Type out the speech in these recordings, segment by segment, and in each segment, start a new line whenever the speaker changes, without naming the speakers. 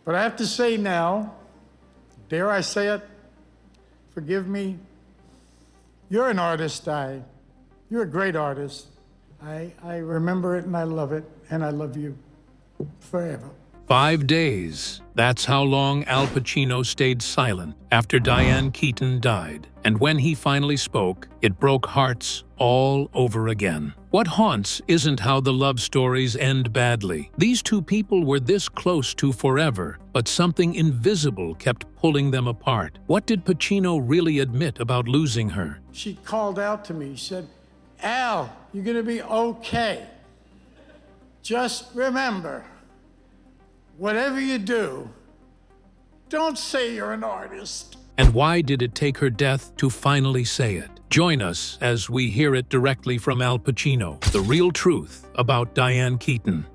But I have to say now, dare I say it, forgive me, you're an artist, you're a great artist. I remember it and I love it, and I love you forever.
5 days. That's how long Al Pacino stayed silent after Diane Keaton died. And when he finally spoke, it broke hearts all over again. What haunts isn't how the love stories end badly. These two people were this close to forever, but something invisible kept pulling them apart. What did Pacino really admit about losing her?
She called out to me. She said, "Al, you're gonna be okay. Just remember, whatever you do, don't say you're an artist."
And why did it take her death to finally say it? Join us as we hear it directly from Al Pacino, the real truth about Diane Keaton.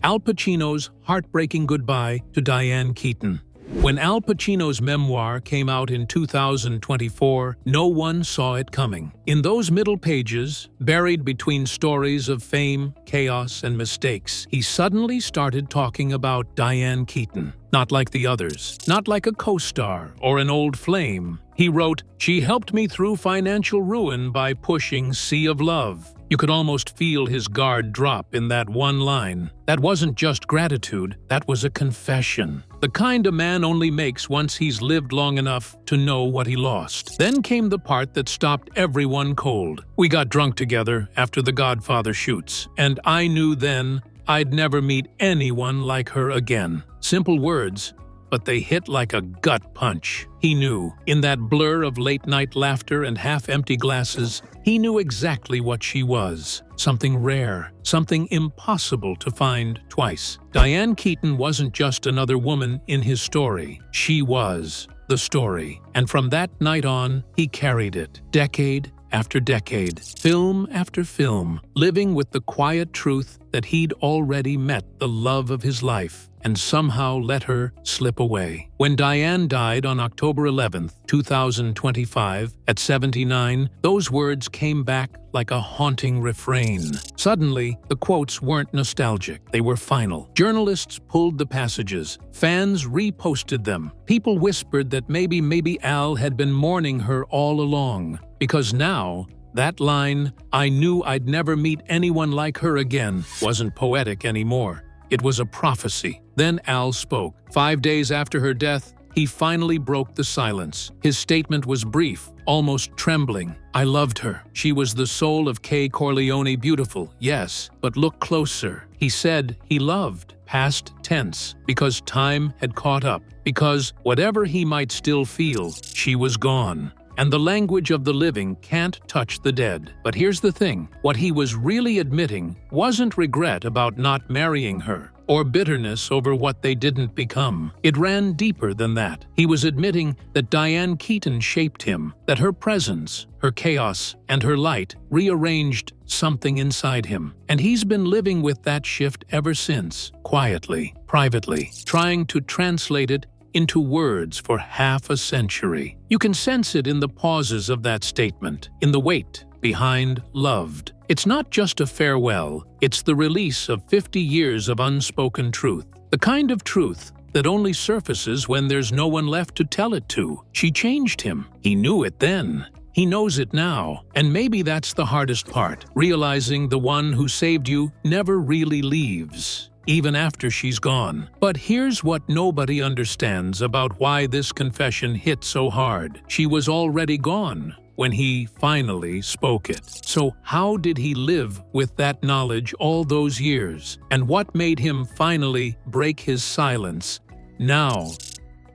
Al Pacino's heartbreaking goodbye to Diane Keaton. When Al Pacino's memoir came out in 2024, no one saw it coming. In those middle pages, buried between stories of fame, chaos, and mistakes, he suddenly started talking about Diane Keaton. Not like the others, not like a co-star or an old flame. He wrote, "She helped me through financial ruin by pushing Sea of Love." You could almost feel his guard drop in that one line. That wasn't just gratitude, that was a confession. The kind a man only makes once he's lived long enough to know what he lost. Then came the part that stopped everyone cold. "We got drunk together after the Godfather shoots, and I knew then I'd never meet anyone like her again." Simple words, but they hit like a gut punch. He knew, in that blur of late-night laughter and half-empty glasses, he knew exactly what she was. Something rare, something impossible to find twice. Diane Keaton wasn't just another woman in his story. She was the story. And from that night on, he carried it, decade after decade, film after film, living with the quiet truth that he'd already met the love of his life and somehow let her slip away. When Diane died on October 11th, 2025, at 79, those words came back like a haunting refrain. Suddenly, the quotes weren't nostalgic, they were final. Journalists pulled the passages, fans reposted them. People whispered that maybe Al had been mourning her all along. Because now, that line, "I knew I'd never meet anyone like her again," wasn't poetic anymore. It was a prophecy. Then Al spoke. 5 days after her death, he finally broke the silence. His statement was brief, almost trembling. "I loved her. She was the soul of Kay Corleone beautiful, yes, but look closer." He said he loved, past tense, because time had caught up, because whatever he might still feel, she was gone. And the language of the living can't touch the dead. But here's the thing, what he was really admitting wasn't regret about not marrying her, or bitterness over what they didn't become. It ran deeper than that. He was admitting that Diane Keaton shaped him, that her presence, her chaos, and her light rearranged something inside him. And he's been living with that shift ever since, quietly, privately, trying to translate it into words for half a century. You can sense it in the pauses of that statement, in the weight behind loved. It's not just a farewell, it's the release of 50 years of unspoken truth. The kind of truth that only surfaces when there's no one left to tell it to. She changed him. He knew it then. He knows it now. And maybe that's the hardest part, realizing the one who saved you never really leaves, even after she's gone. But here's what nobody understands about why this confession hit so hard. She was already gone when he finally spoke it. So how did he live with that knowledge all those years? And what made him finally break his silence now?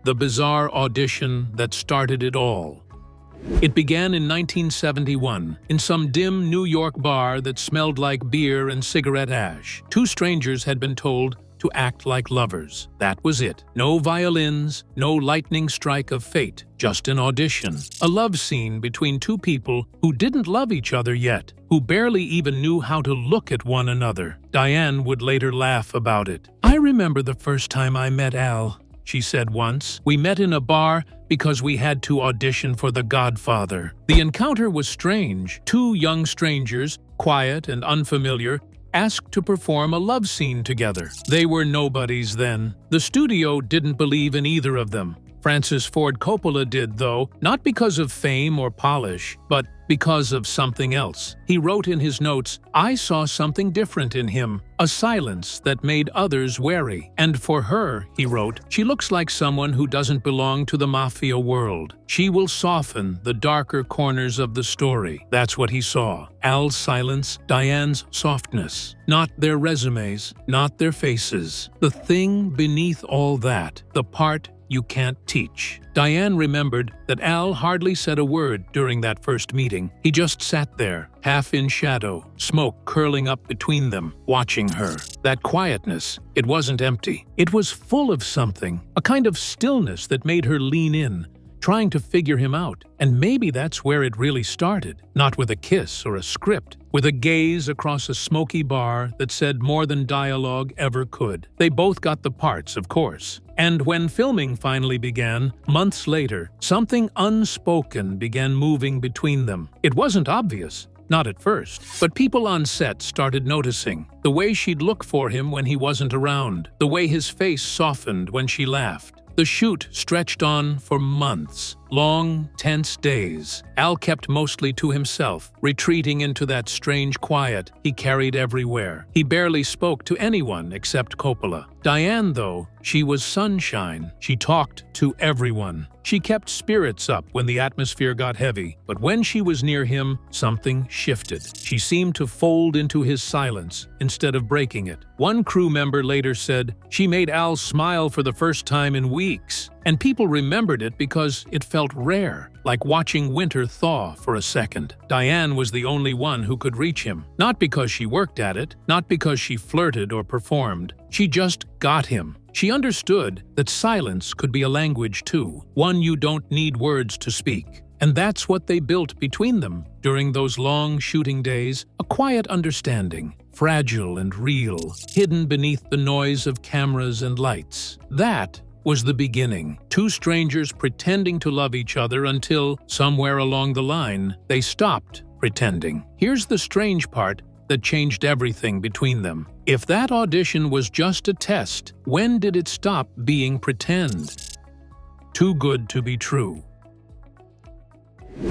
The bizarre audition that started it all. It began in 1971, in some dim New York bar that smelled like beer and cigarette ash. Two strangers had been told to act like lovers. That was it. No violins, no lightning strike of fate, just an audition. A love scene between two people who didn't love each other yet, who barely even knew how to look at one another. Diane would later laugh about it. "I remember the first time I met Al," she said once. "We met in a bar because we had to audition for The Godfather. The encounter was strange. Two young strangers, quiet and unfamiliar, asked to perform a love scene together. They were nobodies then. The studio didn't believe in either of them. Francis Ford Coppola did, though, not because of fame or polish, but because of something else. He wrote in his notes, "I saw something different in him, a silence that made others wary. And for her," he wrote, "she looks like someone who doesn't belong to the mafia world. She will soften the darker corners of the story." That's what he saw. Al's silence, Diane's softness. Not their resumes, not their faces. The thing beneath all that, the part you can't teach. Diane remembered that Al hardly said a word during that first meeting. He just sat there, half in shadow, smoke curling up between them, watching her. That quietness, it wasn't empty. It was full of something, a kind of stillness that made her lean in, trying to figure him out. And maybe that's where it really started. Not with a kiss or a script, with a gaze across a smoky bar that said more than dialogue ever could. They both got the parts, of course. And when filming finally began, months later, something unspoken began moving between them. It wasn't obvious. Not at first, but people on set started noticing. The way she'd look for him when he wasn't around. The way his face softened when she laughed. The shoot stretched on for months. Long, tense days. Al kept mostly to himself, retreating into that strange quiet he carried everywhere. He barely spoke to anyone except Coppola. Diane, though, she was sunshine. She talked to everyone. She kept spirits up when the atmosphere got heavy, but when she was near him, something shifted. She seemed to fold into his silence instead of breaking it. One crew member later said, "She made Al smile for the first time in weeks." And people remembered it because it felt rare, like watching winter thaw for a second. Diane was the only one who could reach him. Not because she worked at it, not because she flirted or performed. She just got him. She understood that silence could be a language too, one you don't need words to speak. And that's what they built between them during those long shooting days, a quiet understanding, fragile and real, hidden beneath the noise of cameras and lights. That was the beginning. Two strangers pretending to love each other until, somewhere along the line, they stopped pretending. Here's the strange part that changed everything between them. If that audition was just a test, when did it stop being pretend? Too good to be true.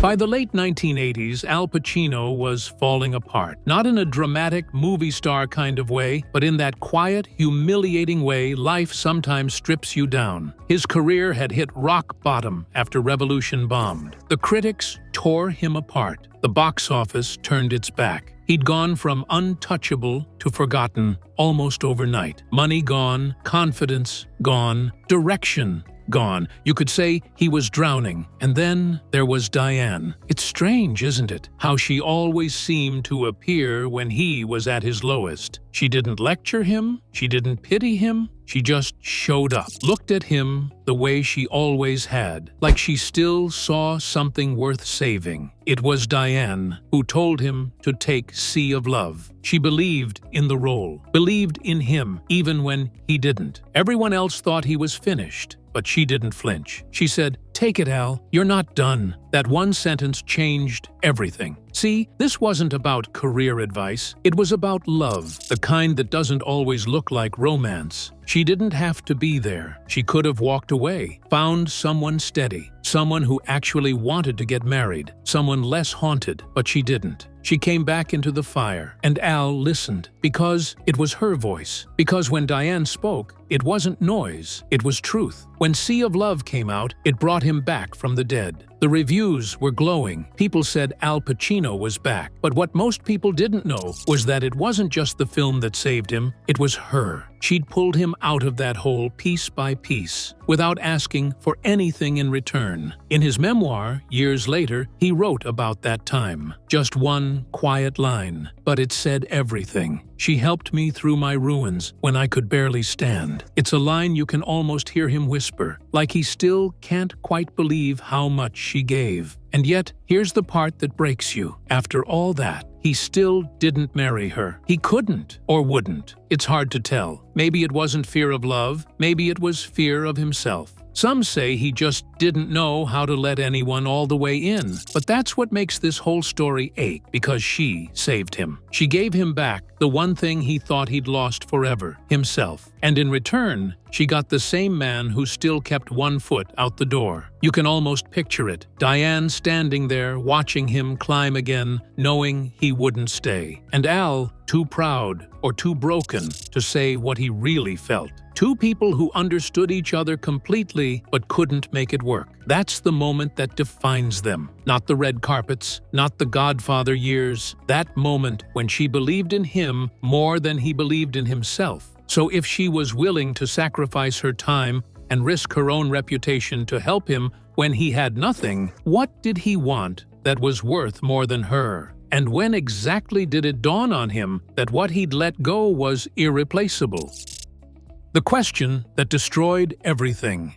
By the late 1980s, Al Pacino was falling apart. Not in a dramatic movie star kind of way, but in that quiet, humiliating way life sometimes strips you down. His career had hit rock bottom after Revolution bombed. The critics tore him apart. The box office turned its back. He'd gone from untouchable to forgotten almost overnight. Money gone, confidence gone, direction gone. You could say he was drowning. And then there was Diane. It's strange, isn't it? How she always seemed to appear when he was at his lowest. She didn't lecture him. She didn't pity him. She just showed up, looked at him the way she always had, like she still saw something worth saving. It was Diane who told him to take Sea of Love. She believed in the role, believed in him even when he didn't. Everyone else thought he was finished, but she didn't flinch. She said, "Take it, Al. You're not done." That one sentence changed everything. See, this wasn't about career advice. It was about love, the kind that doesn't always look like romance. She didn't have to be there. She could have walked away, found someone steady, someone who actually wanted to get married, someone less haunted, but she didn't. She came back into the fire, and Al listened, because it was her voice. Because when Diane spoke, it wasn't noise, it was truth. When Sea of Love came out, it brought him back from the dead. The reviews were glowing. People said Al Pacino was back. But what most people didn't know was that it wasn't just the film that saved him, it was her. She'd pulled him out of that hole piece by piece, without asking for anything in return. In his memoir, years later, he wrote about that time. Just one quiet line, but it said everything. "She helped me through my ruins when I could barely stand." It's a line you can almost hear him whisper, like he still can't quite believe how much she gave. And yet, here's the part that breaks you. After all that, he still didn't marry her. He couldn't or wouldn't. It's hard to tell. Maybe it wasn't fear of love, maybe it was fear of himself. Some say he just didn't know how to let anyone all the way in. But that's what makes this whole story ache, because she saved him. She gave him back the one thing he thought he'd lost forever, himself. And in return, she got the same man who still kept one foot out the door. You can almost picture it. Diane standing there, watching him climb again, knowing he wouldn't stay. And Al, too proud or too broken to say what he really felt. Two people who understood each other completely but couldn't make it work. That's the moment that defines them. Not the red carpets, not the Godfather years. That moment when she believed in him more than he believed in himself. So if she was willing to sacrifice her time and risk her own reputation to help him when he had nothing, what did he want that was worth more than her? And when exactly did it dawn on him that what he'd let go was irreplaceable? The question that destroyed everything.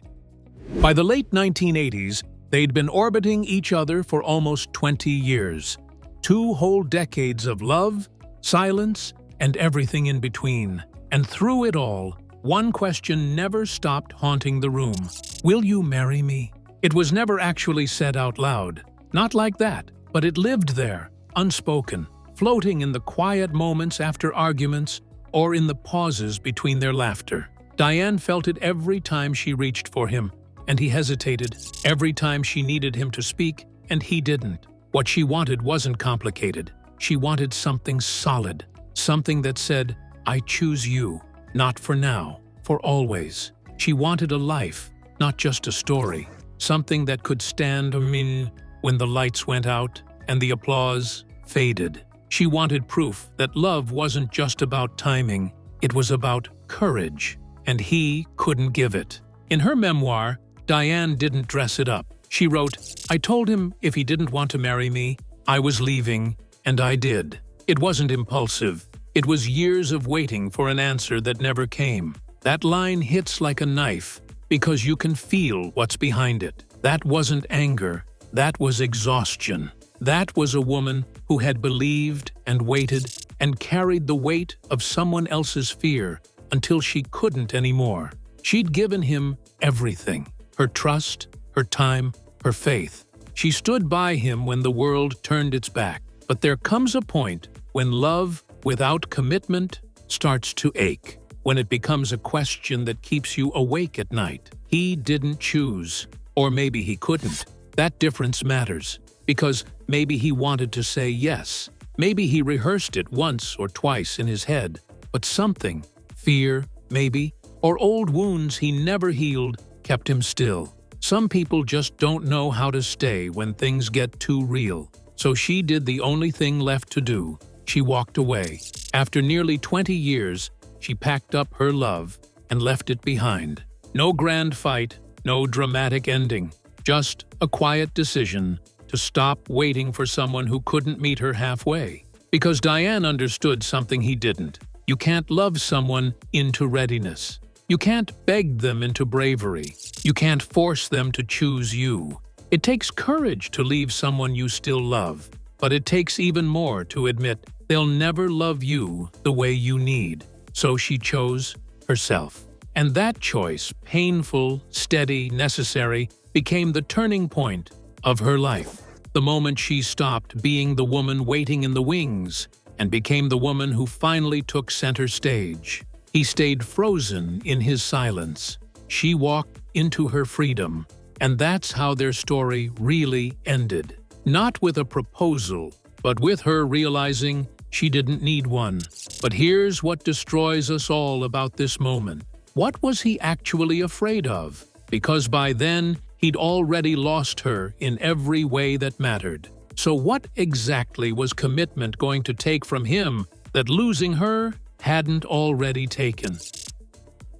By the late 1980s, they'd been orbiting each other for almost 20 years. 2 whole decades of love, silence, and everything in between. And through it all, one question never stopped haunting the room. Will you marry me? It was never actually said out loud. Not like that, but it lived there, unspoken, floating in the quiet moments after arguments or in the pauses between their laughter. Diane felt it every time she reached for him, and he hesitated. Every time she needed him to speak, and he didn't. What she wanted wasn't complicated. She wanted something solid, something that said, I choose you, not for now, for always. She wanted a life, not just a story, something that could stand when the lights went out and the applause faded. She wanted proof that love wasn't just about timing, it was about courage, and he couldn't give it. In her memoir, Diane didn't dress it up. She wrote, I told him if he didn't want to marry me, I was leaving, and I did. It wasn't impulsive. It was years of waiting for an answer that never came. That line hits like a knife, because you can feel what's behind it. That wasn't anger, that was exhaustion. That was a woman who had believed and waited and carried the weight of someone else's fear until she couldn't anymore. She'd given him everything, her trust, her time, her faith. She stood by him when the world turned its back. But there comes a point when love without commitment starts to ache, when it becomes a question that keeps you awake at night. He didn't choose, or maybe he couldn't. That difference matters, because maybe he wanted to say yes. Maybe he rehearsed it once or twice in his head, but something, fear, maybe, or old wounds he never healed, kept him still. Some people just don't know how to stay when things get too real. So she did the only thing left to do. She walked away. After nearly 20 years, she packed up her love and left it behind. No grand fight, no dramatic ending, just a quiet decision to stop waiting for someone who couldn't meet her halfway. Because Diane understood something he didn't. You can't love someone into readiness. You can't beg them into bravery. You can't force them to choose you. It takes courage to leave someone you still love, but it takes even more to admit they'll never love you the way you need. So she chose herself. And that choice, painful, steady, necessary, became the turning point of her life. The moment she stopped being the woman waiting in the wings and became the woman who finally took center stage. He stayed frozen in his silence. She walked into her freedom. And that's how their story really ended. Not with a proposal, but with her realizing she didn't need one. But here's what destroys us all about this moment. What was he actually afraid of? Because by then, he'd already lost her in every way that mattered. So what exactly was commitment going to take from him that losing her hadn't already taken?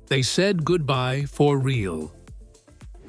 They said goodbye for real.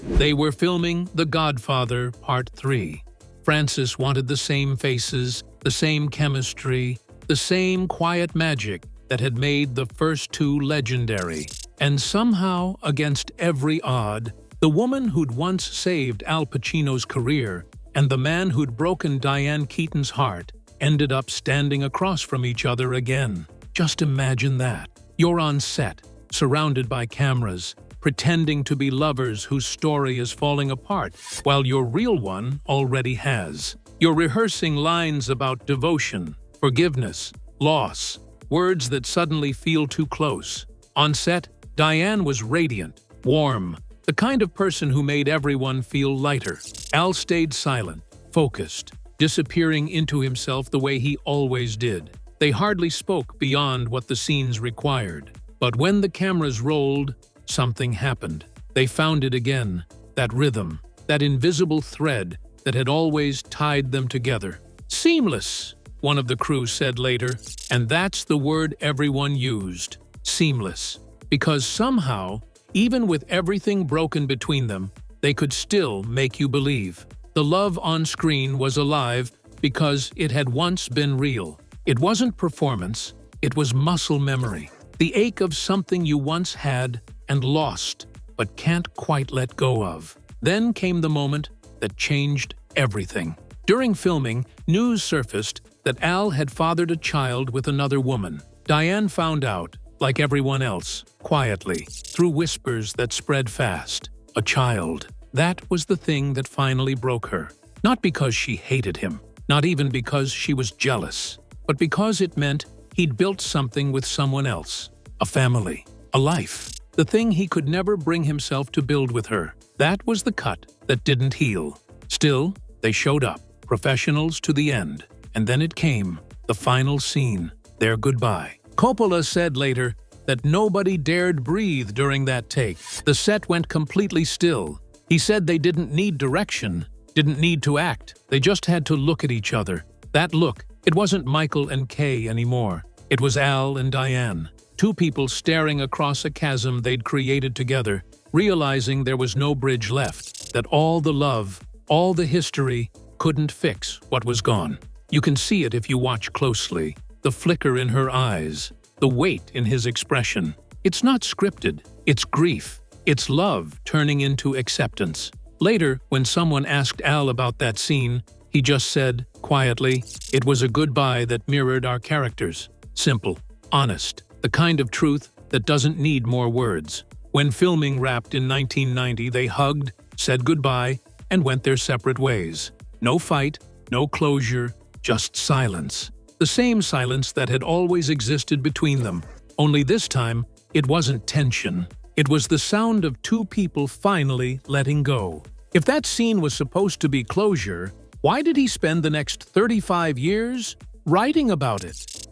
They were filming The Godfather Part 3. Francis wanted the same faces, the same chemistry, the same quiet magic that had made the first 2 legendary. And somehow, against every odd, the woman who'd once saved Al Pacino's career and the man who'd broken Diane Keaton's heart ended up standing across from each other again. Just imagine that. You're on set, surrounded by cameras, pretending to be lovers whose story is falling apart, while your real one already has. You're rehearsing lines about devotion, forgiveness, loss, words that suddenly feel too close. On set, Diane was radiant, warm, the kind of person who made everyone feel lighter. Al stayed silent, focused, disappearing into himself the way he always did. They hardly spoke beyond what the scenes required. But when the cameras rolled, something happened. They found it again, that rhythm, that invisible thread that had always tied them together. Seamless, one of the crew said later, and that's the word everyone used, seamless. Because somehow, even with everything broken between them, they could still make you believe. The love on screen was alive because it had once been real. It wasn't performance, it was muscle memory. The ache of something you once had and lost, but can't quite let go of. Then came the moment that changed everything. During filming, news surfaced that Al had fathered a child with another woman. Diane found out, like everyone else, quietly, through whispers that spread fast. A child. That was the thing that finally broke her. Not because she hated him, not even because she was jealous, but because it meant he'd built something with someone else. A family. A life. The thing he could never bring himself to build with her. That was the cut that didn't heal. Still, they showed up, professionals to the end. And then it came, the final scene, their goodbye. Coppola said later that nobody dared breathe during that take. The set went completely still. He said they didn't need direction, didn't need to act. They just had to look at each other. That look, it wasn't Michael and Kay anymore. It was Al and Diane. Two people staring across a chasm they'd created together, realizing there was no bridge left, that all the love, all the history, couldn't fix what was gone. You can see it if you watch closely. The flicker in her eyes, the weight in his expression. It's not scripted, it's grief. It's love turning into acceptance. Later, when someone asked Al about that scene, he just said, quietly, it was a goodbye that mirrored our characters. Simple, honest, the kind of truth that doesn't need more words. When filming wrapped in 1990, they hugged, said goodbye, and went their separate ways. No fight, no closure, just silence. The same silence that had always existed between them. Only this time, it wasn't tension. It was the sound of two people finally letting go. If that scene was supposed to be closure, why did he spend the next 35 years writing about it?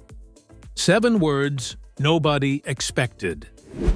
7 words nobody expected.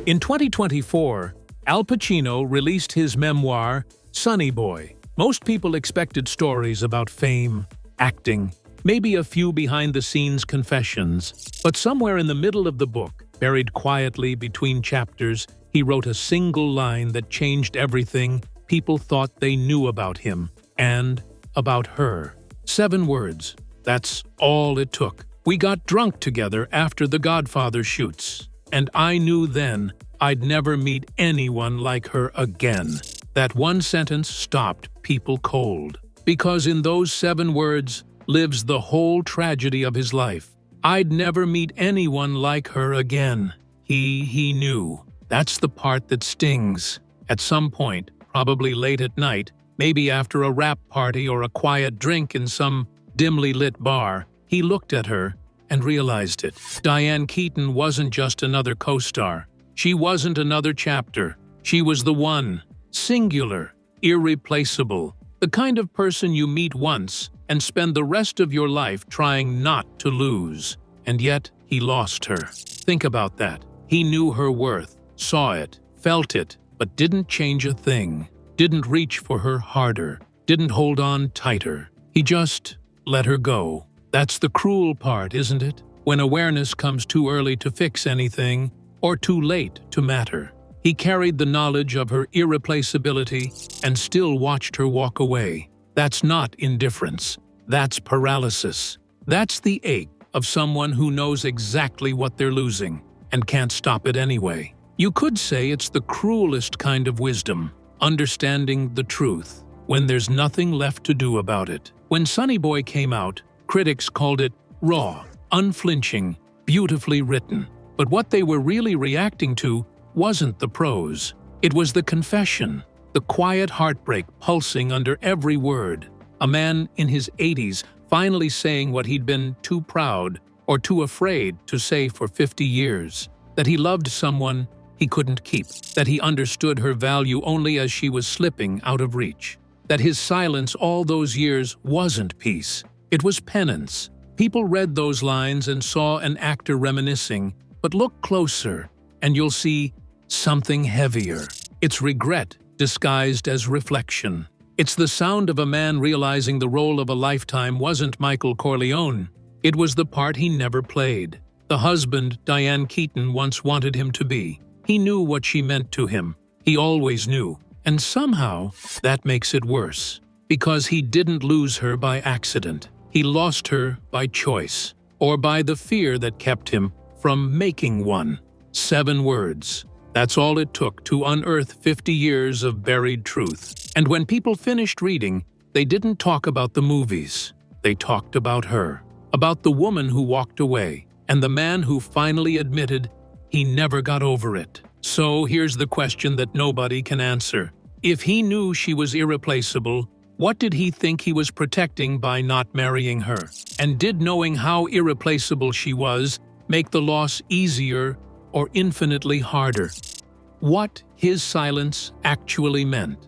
In 2024, Al Pacino released his memoir, Sonny Boy. Most people expected stories about fame, acting, maybe a few behind-the-scenes confessions. But somewhere in the middle of the book, buried quietly between chapters, he wrote a single line that changed everything people thought they knew about him and about her. 7 words. That's all it took. We got drunk together after The Godfather shoots, and I knew then I'd never meet anyone like her again. That one sentence stopped people cold, because in those 7 words lives the whole tragedy of his life. I'd never meet anyone like her again. He knew. That's the part that stings. At some point, probably late at night, maybe after a rap party or a quiet drink in some dimly lit bar, he looked at her and realized it. Diane Keaton wasn't just another co-star. She wasn't another chapter. She was the one, singular, irreplaceable, the kind of person you meet once and spend the rest of your life trying not to lose. And yet, he lost her. Think about that. He knew her worth, saw it, felt it, but didn't change a thing. Didn't reach for her harder. Didn't hold on tighter. He just let her go. That's the cruel part, isn't it? When awareness comes too early to fix anything, or too late to matter. He carried the knowledge of her irreplaceability and still watched her walk away. That's not indifference. That's paralysis. That's the ache of someone who knows exactly what they're losing and can't stop it anyway. You could say it's the cruelest kind of wisdom, understanding the truth, when there's nothing left to do about it. When Sonny Boy came out, critics called it raw, unflinching, beautifully written. But what they were really reacting to wasn't the prose. It was the confession, the quiet heartbreak pulsing under every word. A man in his 80s finally saying what he'd been too proud or too afraid to say for 50 years. That he loved someone he couldn't keep. That he understood her value only as she was slipping out of reach. That his silence all those years wasn't peace. It was penance. People read those lines and saw an actor reminiscing, but look closer and you'll see something heavier. It's regret disguised as reflection. It's the sound of a man realizing the role of a lifetime wasn't Michael Corleone. It was the part he never played. The husband Diane Keaton once wanted him to be. He knew what she meant to him. He always knew. And somehow, that makes it worse. Because he didn't lose her by accident. He lost her by choice. Or by the fear that kept him from making one. 7 words. That's all it took to unearth 50 years of buried truth. And when people finished reading, they didn't talk about the movies. They talked about her. About the woman who walked away. And the man who finally admitted he never got over it. So here's the question that nobody can answer. If he knew she was irreplaceable, what did he think he was protecting by not marrying her? And did knowing how irreplaceable she was make the loss easier or infinitely harder? What his silence actually meant.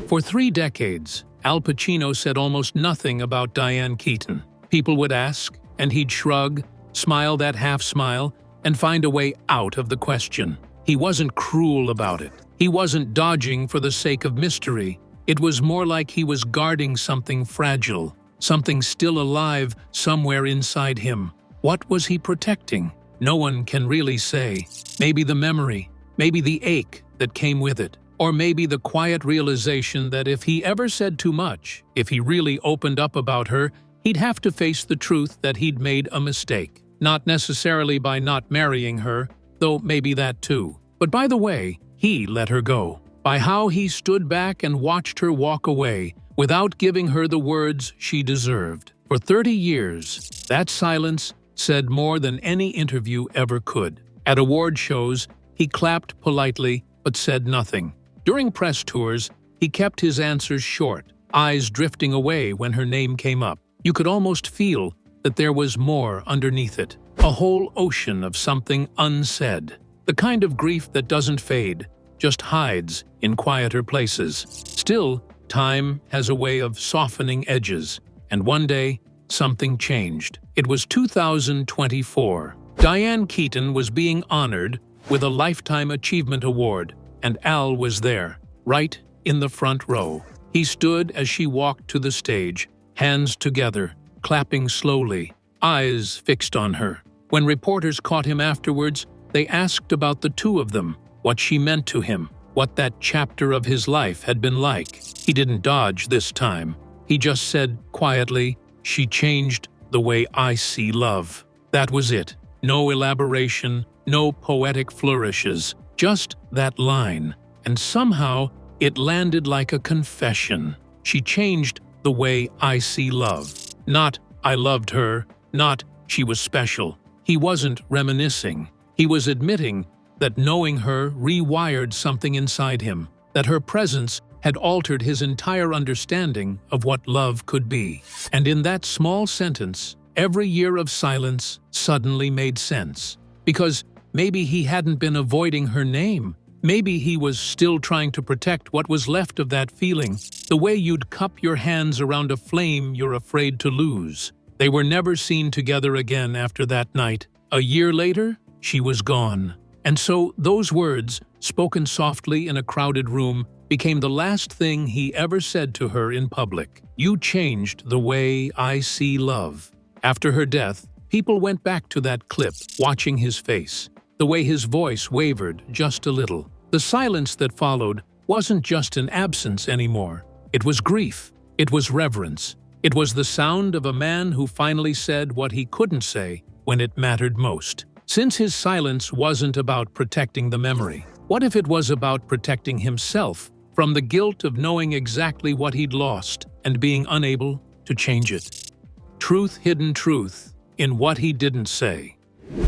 For 3 decades, Al Pacino said almost nothing about Diane Keaton. People would ask, and he'd shrug, smile that half-smile, and find a way out of the question. He wasn't cruel about it. He wasn't dodging for the sake of mystery. It was more like he was guarding something fragile, something still alive somewhere inside him. What was he protecting? No one can really say. Maybe the memory, maybe the ache that came with it, or maybe the quiet realization that if he ever said too much, if he really opened up about her, he'd have to face the truth that he'd made a mistake. Not necessarily by not marrying her, though maybe that too. But by the way, he let her go. By how he stood back and watched her walk away without giving her the words she deserved. For 30 years, that silence said more than any interview ever could. At award shows, he clapped politely but said nothing. During press tours, he kept his answers short, eyes drifting away when her name came up. You could almost feel that there was more underneath it. A whole ocean of something unsaid. The kind of grief that doesn't fade, just hides in quieter places. Still, time has a way of softening edges, and one day, something changed. It was 2024. Diane Keaton was being honored with a Lifetime Achievement Award, and Al was there, right in the front row. He stood as she walked to the stage, hands together, clapping slowly, eyes fixed on her. When reporters caught him afterwards, they asked about the two of them, what she meant to him, what that chapter of his life had been like. He didn't dodge this time. He just said quietly, "She changed the way I see love." That was it. No elaboration, no poetic flourishes, just that line. And somehow, it landed like a confession. She changed the way I see love. Not, I loved her, not, she was special. He wasn't reminiscing. He was admitting that knowing her rewired something inside him, that her presence had altered his entire understanding of what love could be. And in that small sentence, every year of silence suddenly made sense. Because maybe he hadn't been avoiding her name. Maybe he was still trying to protect what was left of that feeling, the way you'd cup your hands around a flame you're afraid to lose. They were never seen together again after that night. A year later, she was gone. And so those words, spoken softly in a crowded room, became the last thing he ever said to her in public. You changed the way I see love. After her death, people went back to that clip, watching his face, the way his voice wavered just a little. The silence that followed wasn't just an absence anymore. It was grief. It was reverence. It was the sound of a man who finally said what he couldn't say when it mattered most. Since his silence wasn't about protecting the memory, what if it was about protecting himself from the guilt of knowing exactly what he'd lost and being unable to change it? Truth hidden truth in what he didn't say.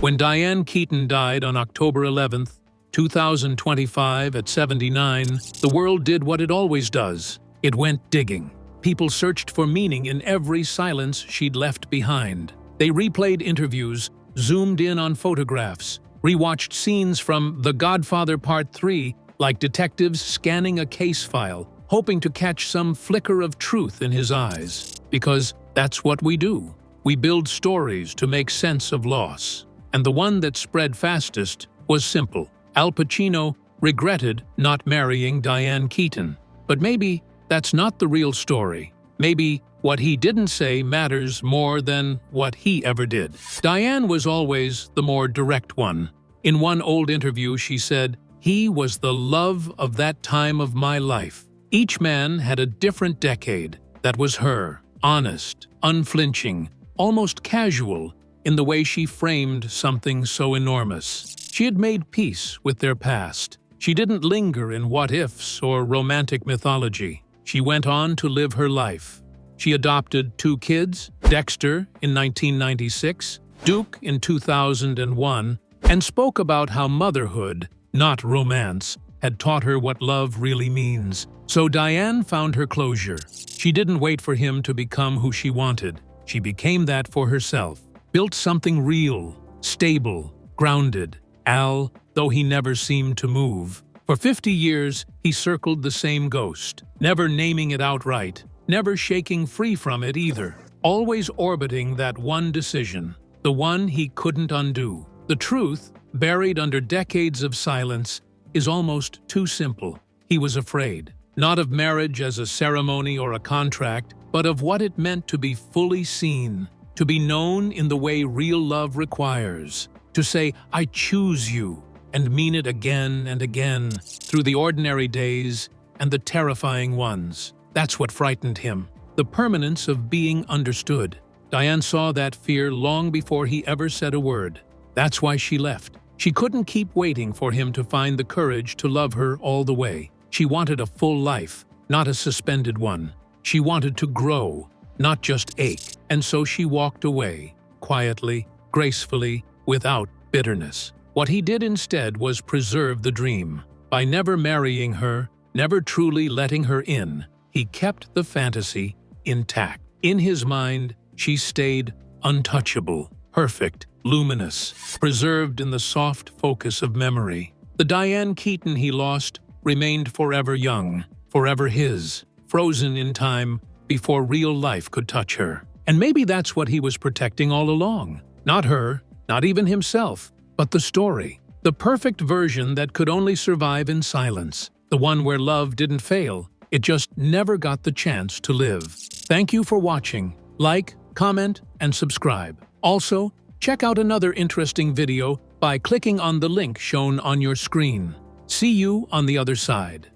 When Diane Keaton died on October 11th, 2025 at 79, the world did what it always does. It went digging. People searched for meaning in every silence she'd left behind. They replayed interviews, zoomed in on photographs, rewatched scenes from The Godfather Part 3 like detectives scanning a case file, hoping to catch some flicker of truth in his eyes. Because that's what we do. We build stories to make sense of loss. And the one that spread fastest was simple. Al Pacino regretted not marrying Diane Keaton. But maybe that's not the real story. Maybe what he didn't say matters more than what he ever did. Diane was always the more direct one. In one old interview, she said, "He was the love of that time of my life." Each man had a different decade. That was her. Honest, unflinching, almost casual in the way she framed something so enormous. She had made peace with their past. She didn't linger in what-ifs or romantic mythology. She went on to live her life. She adopted 2 kids, Dexter in 1996, Duke in 2001, and spoke about how motherhood, not romance, had taught her what love really means. So Diane found her closure. She didn't wait for him to become who she wanted. She became that for herself, built something real, stable, grounded. Al, though he never seemed to move. For 50 years, he circled the same ghost, never naming it outright, never shaking free from it either, always orbiting that one decision, the one he couldn't undo. The truth, buried under decades of silence, is almost too simple. He was afraid, not of marriage as a ceremony or a contract, but of what it meant to be fully seen, to be known in the way real love requires, to say, "I choose you," and mean it again and again, through the ordinary days and the terrifying ones. That's what frightened him, the permanence of being understood. Diane saw that fear long before he ever said a word. That's why she left. She couldn't keep waiting for him to find the courage to love her all the way. She wanted a full life, not a suspended one. She wanted to grow, not just ache. And so she walked away, quietly, gracefully, without bitterness. What he did instead was preserve the dream. By never marrying her, never truly letting her in, he kept the fantasy intact. In his mind, she stayed untouchable, perfect, luminous, preserved in the soft focus of memory. The Diane Keaton he lost remained forever young, forever his, frozen in time before real life could touch her. And maybe that's what he was protecting all along. Not her, not even himself, but the story. The perfect version that could only survive in silence. The one where love didn't fail, it just never got the chance to live. Thank you for watching. Like, comment, and subscribe. Also, check out another interesting video by clicking on the link shown on your screen. See you on the other side.